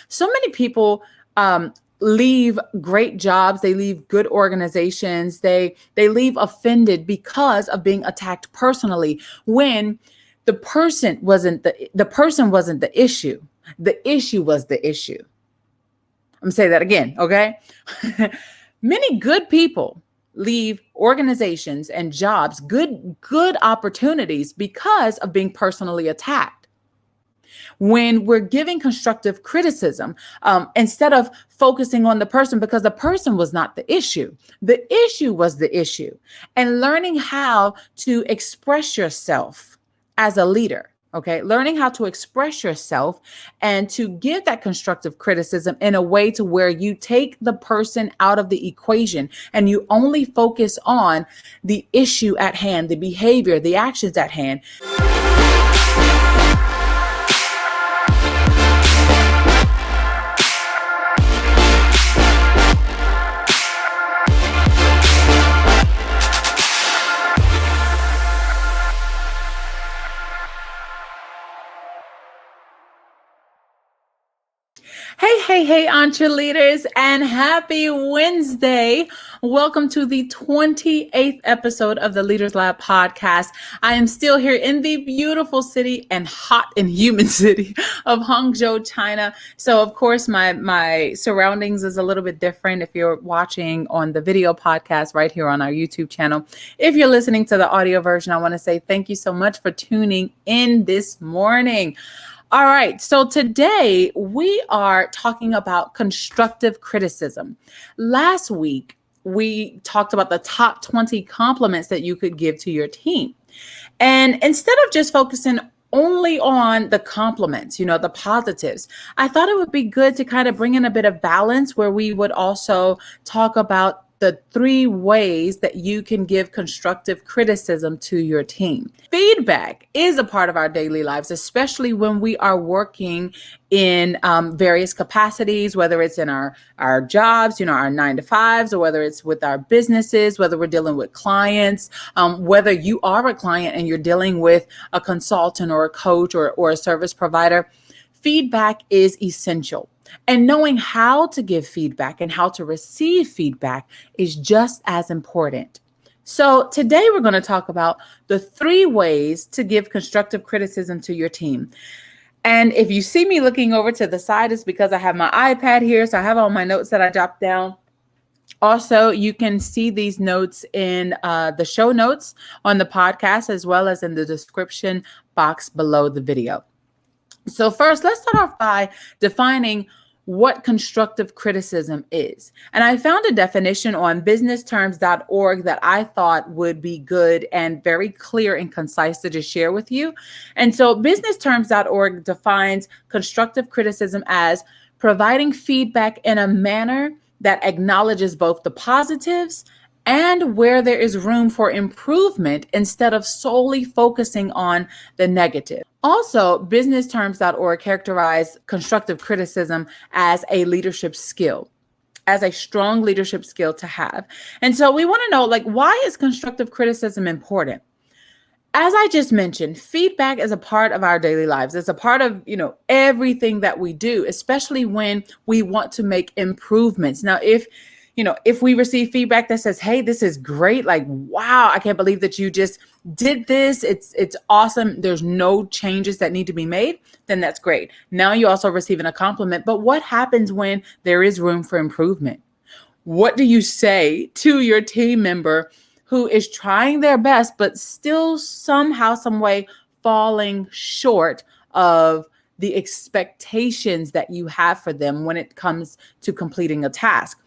So many people leave great jobs, they leave good organizations, they leave offended because of being attacked personally when the person wasn't the issue. The issue was the issue. I'm gonna say that again, okay? Many good people leave organizations and jobs, good opportunities because of being personally attacked. When we're giving constructive criticism, instead of focusing on the person, because the person was not the issue was the issue, and learning how to express yourself as a leader. Okay, learning how to express yourself and to give that constructive criticism in a way to where you take the person out of the equation and you only focus on the issue at hand, the behavior, the actions at hand. Hey, entreleaders, and happy Wednesday. Welcome to the 28th episode of the Leaders Lab podcast. I am still here in the beautiful city and hot and humid city of Hangzhou, China. So of course, my surroundings is a little bit different if you're watching on the video podcast right here on our YouTube channel. If you're listening to the audio version, I want to say thank you so much for tuning in this morning. All right, so today we are talking about constructive criticism. Last week, we talked about the top 20 compliments that you could give to your team. And instead of just focusing only on the compliments, the positives, I thought it would be good to kind of bring in a bit of balance where we would also talk about the 3 ways that you can give constructive criticism to your team. Feedback is a part of our daily lives, especially when we are working in various capacities, whether it's in our jobs, our 9-to-5s, or whether it's with our businesses, whether we're dealing with clients, whether you are a client and you're dealing with a consultant or a coach or a service provider. Feedback is essential. And knowing how to give feedback and how to receive feedback is just as important. So today we're going to talk about the 3 ways to give constructive criticism to your team. And if you see me looking over to the side, it's because I have my iPad here. So I have all my notes that I dropped down. Also, you can see these notes in the show notes on the podcast, as well as in the description box below the video. So first, let's start off by defining what constructive criticism is. And I found a definition on businessterms.org that I thought would be good and very clear and concise to just share with you. And so businessterms.org defines constructive criticism as providing feedback in a manner that acknowledges both the positives and where there is room for improvement instead of solely focusing on the negative. Also, businessterms.org characterize constructive criticism as a leadership skill, as a strong leadership skill to have. And so we want to know, why is constructive criticism important? As I just mentioned, feedback is a part of our daily lives. It's a part of, everything that we do, especially when we want to make improvements. Now, if we receive feedback that says, hey, this is great, wow, I can't believe that you just did this. It's awesome. There's no changes that need to be made, then that's great. Now you're also receiving a compliment. But what happens when there is room for improvement? What do you say to your team member who is trying their best, but still somehow, some way falling short of the expectations that you have for them when it comes to completing a task?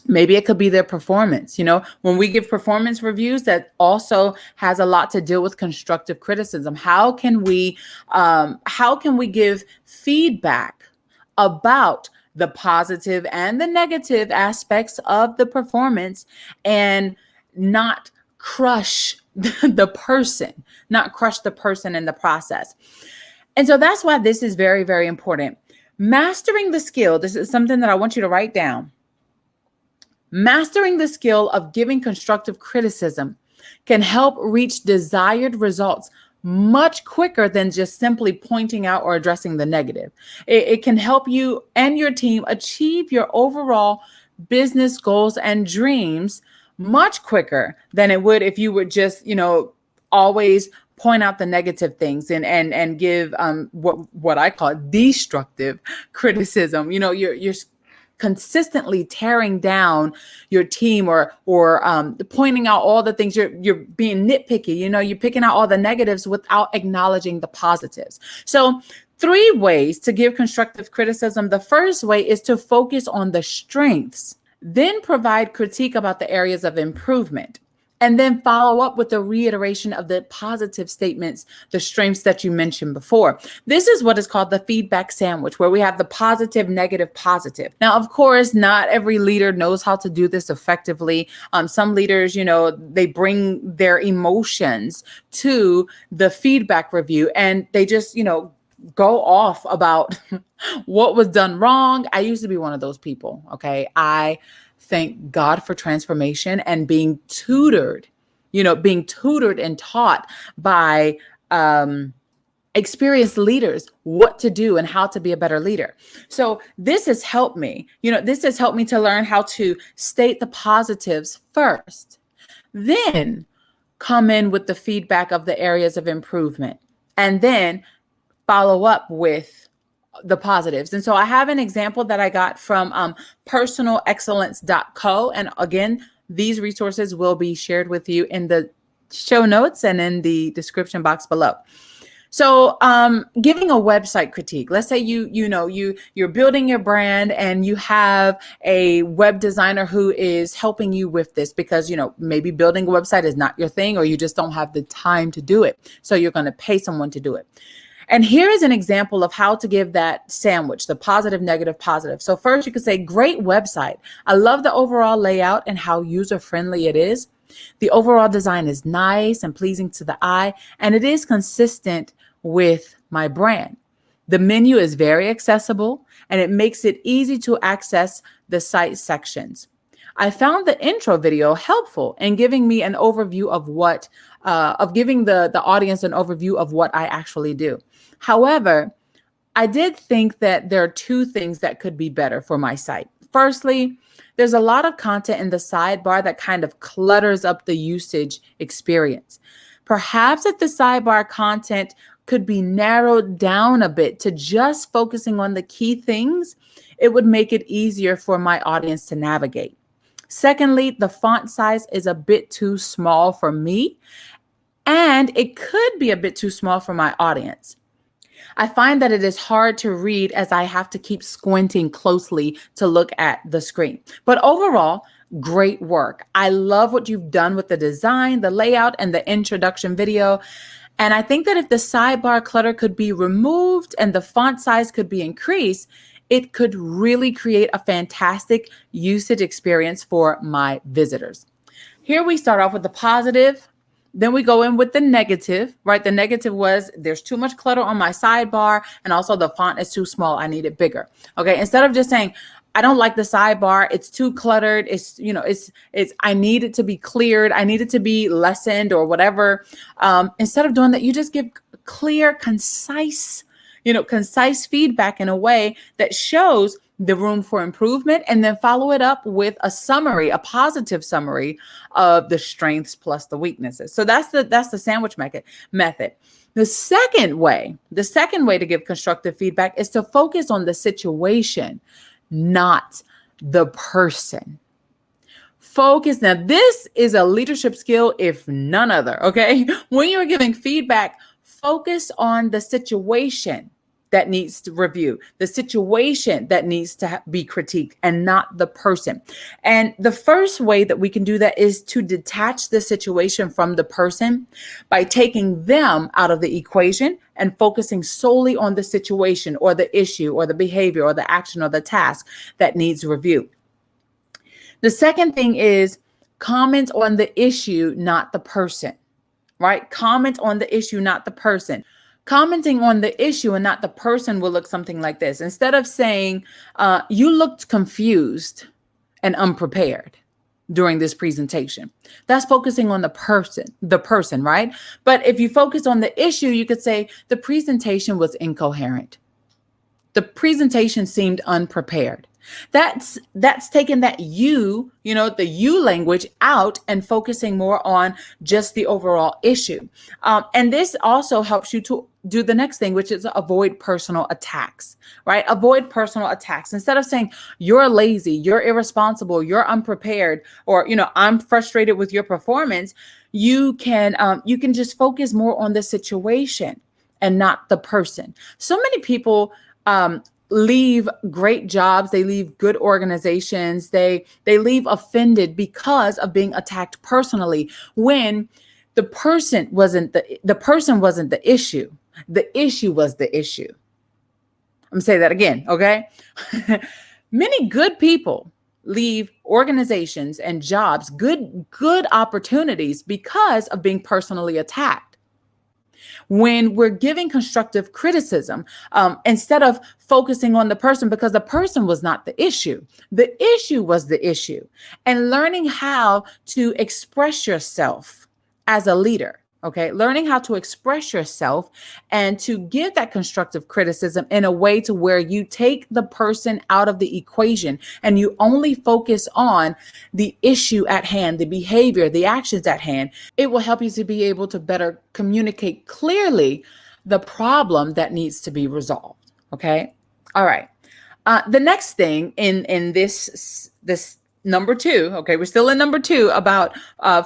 Maybe it could be their performance. When we give performance reviews, that also has a lot to do with constructive criticism. How can we give feedback about the positive and the negative aspects of the performance and not crush the person in the process? And so that's why this is very, very important. Mastering the skill, this is something that I want you to write down. Mastering the skill of giving constructive criticism can help reach desired results much quicker than just simply pointing out or addressing the negative. It can help you and your team achieve your overall business goals and dreams much quicker than it would if you would just, always point out the negative things and give what I call destructive criticism. You're consistently tearing down your team or pointing out all the things. You're being nitpicky. You're picking out all the negatives without acknowledging the positives. So 3 ways to give constructive criticism. The first way is to focus on the strengths, then provide critique about the areas of improvement, and then follow up with a reiteration of the positive statements, the strengths that you mentioned before. This is what is called the feedback sandwich, where we have the positive, negative, positive. Now, of course, not every leader knows how to do this effectively. Some leaders, they bring their emotions to the feedback review and they just, go off about what was done wrong. I used to be one of those people. Okay. I thank God for transformation and being tutored and taught by experienced leaders what to do and how to be a better leader. So this has helped me. This has helped me to learn how to state the positives first, then come in with the feedback of the areas of improvement, and then follow up with the positives. And so I have an example that I got from personalexcellence.co. And again, these resources will be shared with you in the show notes and in the description box below. So giving a website critique. Let's say you're building your brand and you have a web designer who is helping you with this because maybe building a website is not your thing, or you just don't have the time to do it. So you're going to pay someone to do it. And here is an example of how to give that sandwich, the positive, negative, positive. So first you could say, great website. I love the overall layout and how user-friendly it is. The overall design is nice and pleasing to the eye, and it is consistent with my brand. The menu is very accessible, and it makes it easy to access the site sections. I found the intro video helpful in giving me an overview of giving the audience an overview of what I actually do. However, I did think that there are 2 things that could be better for my site. Firstly, there's a lot of content in the sidebar that kind of clutters up the usage experience. Perhaps if the sidebar content could be narrowed down a bit to just focusing on the key things, it would make it easier for my audience to navigate. Secondly, the font size is a bit too small for me, and it could be a bit too small for my audience. I find that it is hard to read as I have to keep squinting closely to look at the screen. But overall, great work. I love what you've done with the design, the layout, and the introduction video. And I think that if the sidebar clutter could be removed and the font size could be increased, it could really create a fantastic usage experience for my visitors. Here we start off with the positive. Then we go in with the negative, right? The negative was there's too much clutter on my sidebar, and also the font is too small. I need it bigger. Okay. Instead of just saying, I don't like the sidebar, it's too cluttered. I need it to be cleared. I need it to be lessened or whatever. Instead of doing that, you just give clear, concise feedback in a way that shows the room for improvement, and then follow it up with a summary, a positive summary of the strengths plus the weaknesses. So that's the sandwich method. The second way to give constructive feedback is to focus on the situation, not the person. Focus. Now, this is a leadership skill, if none other. Okay. When you're giving feedback, focus on the situation that needs to review, the situation that needs to be critiqued, and not the person. And the first way that we can do that is to detach the situation from the person by taking them out of the equation and focusing solely on the situation or the issue or the behavior or the action or the task that needs review. The second thing is comment on the issue, not the person, right? Comment on the issue, not the person. Commenting on the issue and not the person will look something like this. Instead of saying, you looked confused and unprepared, during this presentation. That's focusing on the person, right? But if you focus on the issue, you could say the presentation was incoherent. The presentation seemed unprepared. That's taking that the you language out and focusing more on just the overall issue. And this also helps you to do the next thing, which is avoid personal attacks, right? Avoid personal attacks. Instead of saying you're lazy, you're irresponsible, you're unprepared, or, I'm frustrated with your performance, you can just focus more on the situation and not the person. So many people leave great jobs, they leave good organizations, they leave offended because of being attacked personally, when the person wasn't the issue. The issue was the issue. I'm gonna say that again, okay? Many good people leave organizations and jobs, good opportunities, because of being personally attacked. When we're giving constructive criticism, instead of focusing on the person, because the person was not the issue was the issue, and learning how to express yourself as a leader. Okay, learning how to express yourself and to give that constructive criticism in a way to where you take the person out of the equation and you only focus on the issue at hand, the behavior, the actions at hand. It will help you to be able to better communicate clearly the problem that needs to be resolved. Okay, all right. The next thing in this number 2, okay, we're still in number 2 about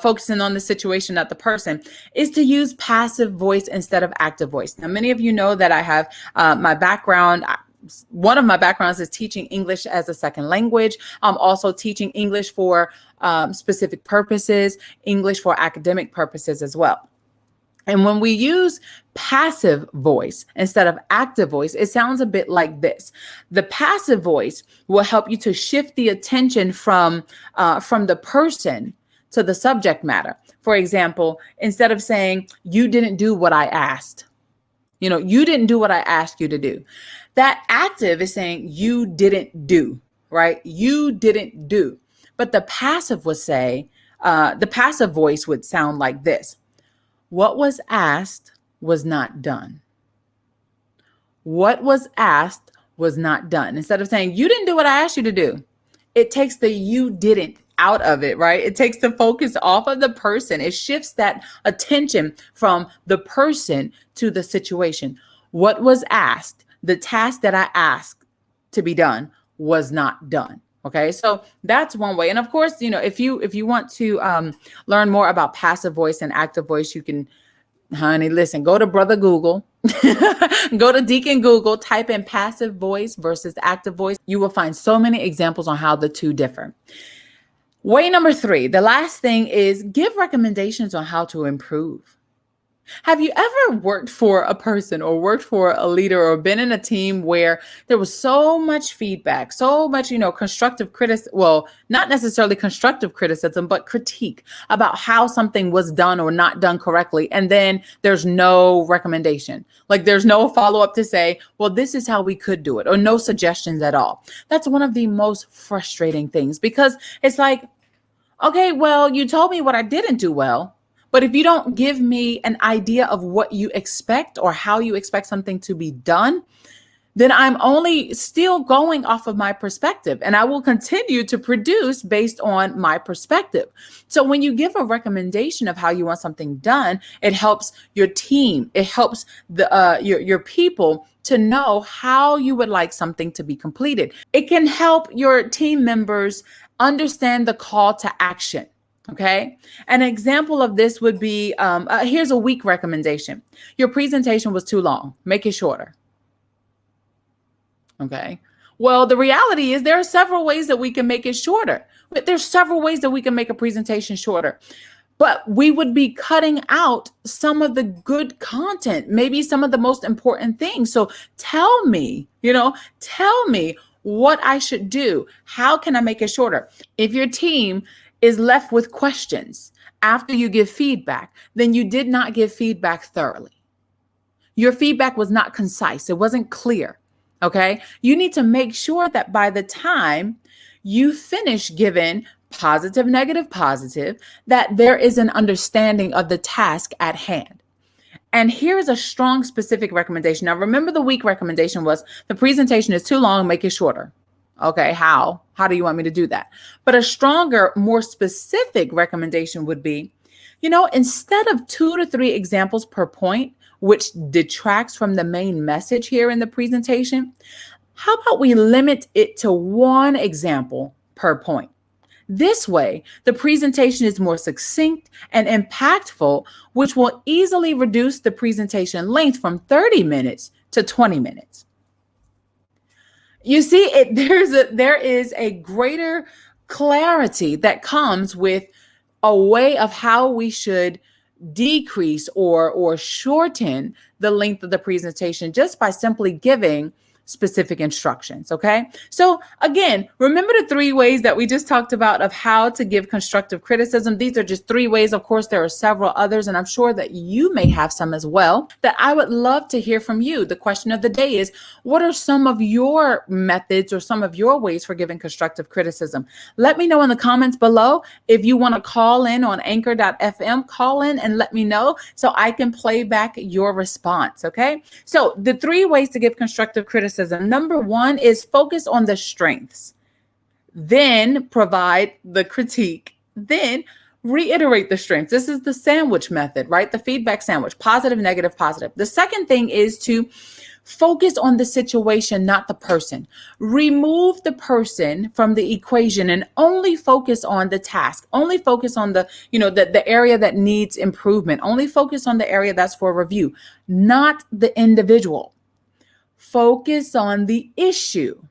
focusing on the situation, not the person, is to use passive voice instead of active voice. Now, many of you know that I have my background. One of my backgrounds is teaching English as a second language. I'm also teaching English for specific purposes, English for academic purposes as well. And when we use passive voice instead of active voice, it sounds a bit like this. The passive voice will help you to shift the attention from the person to the subject matter. For example, instead of saying, you didn't do what I asked, you didn't do what I asked you to do. That active is saying you didn't do, right? You didn't do. But the passive would say, the passive voice would sound like this. What was asked was not done. What was asked was not done. Instead of saying, you didn't do what I asked you to do, it takes the you didn't out of it, right? It takes the focus off of the person. It shifts that attention from the person to the situation. What was asked, the task that I asked to be done, was not done. Okay, so that's one way. And of course, if you want to learn more about passive voice and active voice, you can, listen, go to Brother Google, go to Deacon Google, type in passive voice versus active voice. You will find so many examples on how the two differ. Way number 3, the last thing is give recommendations on how to improve. Have you ever worked for a person or worked for a leader or been in a team where there was so much feedback, so much, constructive criticism, well, not necessarily constructive criticism, but critique about how something was done or not done correctly. And then there's no recommendation. Like there's no follow-up to say, well, this is how we could do it, or no suggestions at all. That's one of the most frustrating things, because it's like, okay, well, you told me what I didn't do well. But if you don't give me an idea of what you expect or how you expect something to be done, then I'm only still going off of my perspective, and I will continue to produce based on my perspective. So when you give a recommendation of how you want something done, it helps your team. It helps your people to know how you would like something to be completed. It can help your team members understand the call to action. Okay. An example of this would be, here's a weak recommendation. Your presentation was too long. Make it shorter. Okay. Well, the reality is there are several ways that we can make it shorter. There's several ways that we can make a presentation shorter, but we would be cutting out some of the good content, maybe some of the most important things. So tell me what I should do. How can I make it shorter? If your team is left with questions after you give feedback, then you did not give feedback thoroughly. Your feedback was not concise. It wasn't clear. Okay. You need to make sure that by the time you finish giving positive, negative, positive, that there is an understanding of the task at hand. And here's a strong specific recommendation. Now, remember the weak recommendation was the presentation is too long, make it shorter. Okay, how? How do you want me to do that? But a stronger, more specific recommendation would be, instead of 2 to 3 examples per point, which detracts from the main message here in the presentation, how about we limit it to 1 example per point? This way, the presentation is more succinct and impactful, which will easily reduce the presentation length from 30 minutes to 20 minutes. You see, there is a greater clarity that comes with a way of how we should decrease or shorten the length of the presentation just by simply giving specific instructions. Okay. So again, remember the 3 ways that we just talked about of how to give constructive criticism. These are just 3 ways. Of course, there are several others, and I'm sure that you may have some as well that I would love to hear from you. The question of the day is, what are some of your methods or some of your ways for giving constructive criticism? Let me know in the comments below. If you want to call in on anchor.fm, call in and let me know so I can play back your response. Okay. So the 3 ways to give constructive criticism. Number 1 is focus on the strengths, then provide the critique, then reiterate the strengths. This is the sandwich method, right? The feedback sandwich, positive, negative, positive. The second thing is to focus on the situation, not the person. Remove the person from the equation and only focus on the task. Only focus on the area that needs improvement. Only focus on the area that's for review, not the individual. Focus on the issue,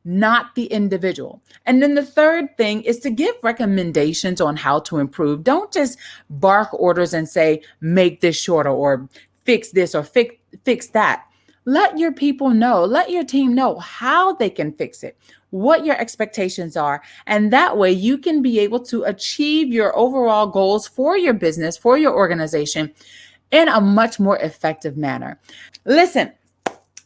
not the individual. And then the third thing is to give recommendations on how to improve. Don't just bark orders and say, make this shorter or fix this or fix that. Let your people know, let your team know how they can fix it, what your expectations are. And that way you can be able to achieve your overall goals for your business, for your organization in a much more effective manner. Listen,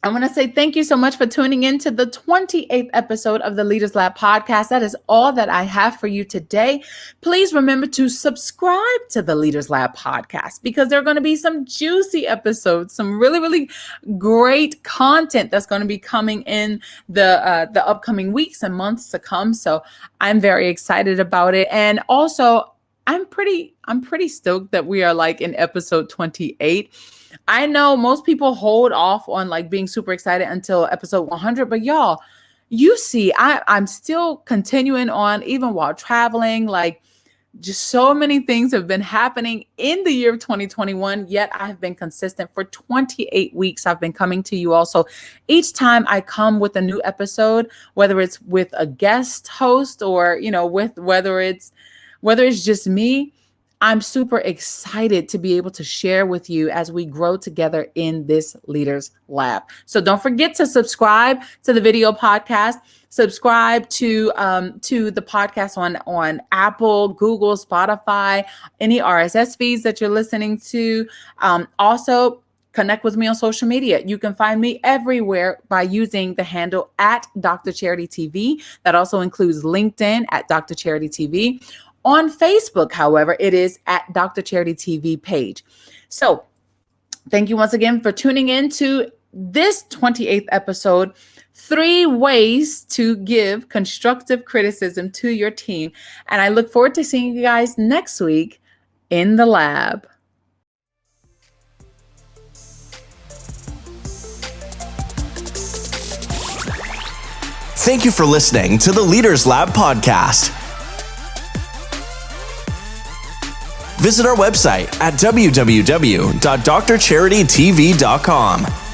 I want to say thank you so much for tuning in to the 28th episode of the Leaders Lab podcast. That is all that I have for you today. Please remember to subscribe to the Leaders Lab podcast because there are going to be some juicy episodes, some really, really great content that's going to be coming in the upcoming weeks and months to come. So I'm very excited about it. And also, I'm pretty stoked that we are in episode 28. I know most people hold off on being super excited until episode 100, but y'all, you see, I'm still continuing on even while traveling. Just so many things have been happening in the year of 2021, yet I've been consistent for 28 weeks. I've been coming to you all. So each time I come with a new episode, whether it's with a guest host or, whether it's just me, I'm super excited to be able to share with you as we grow together in this Leaders Lab. So don't forget to subscribe to the video podcast, subscribe to the podcast on Apple, Google, Spotify, any RSS feeds that you're listening to. Also, connect with me on social media. You can find me everywhere by using the handle at Dr. Charity TV. That also includes LinkedIn at Dr. Charity TV. On Facebook, however, it is at Dr. Charity TV page. So thank you once again for tuning in to this 28th episode, 3 ways to give constructive criticism to your team. And I look forward to seeing you guys next week in the lab. Thank you for listening to the Leaders Lab podcast. Visit our website at www.drcharitytv.com.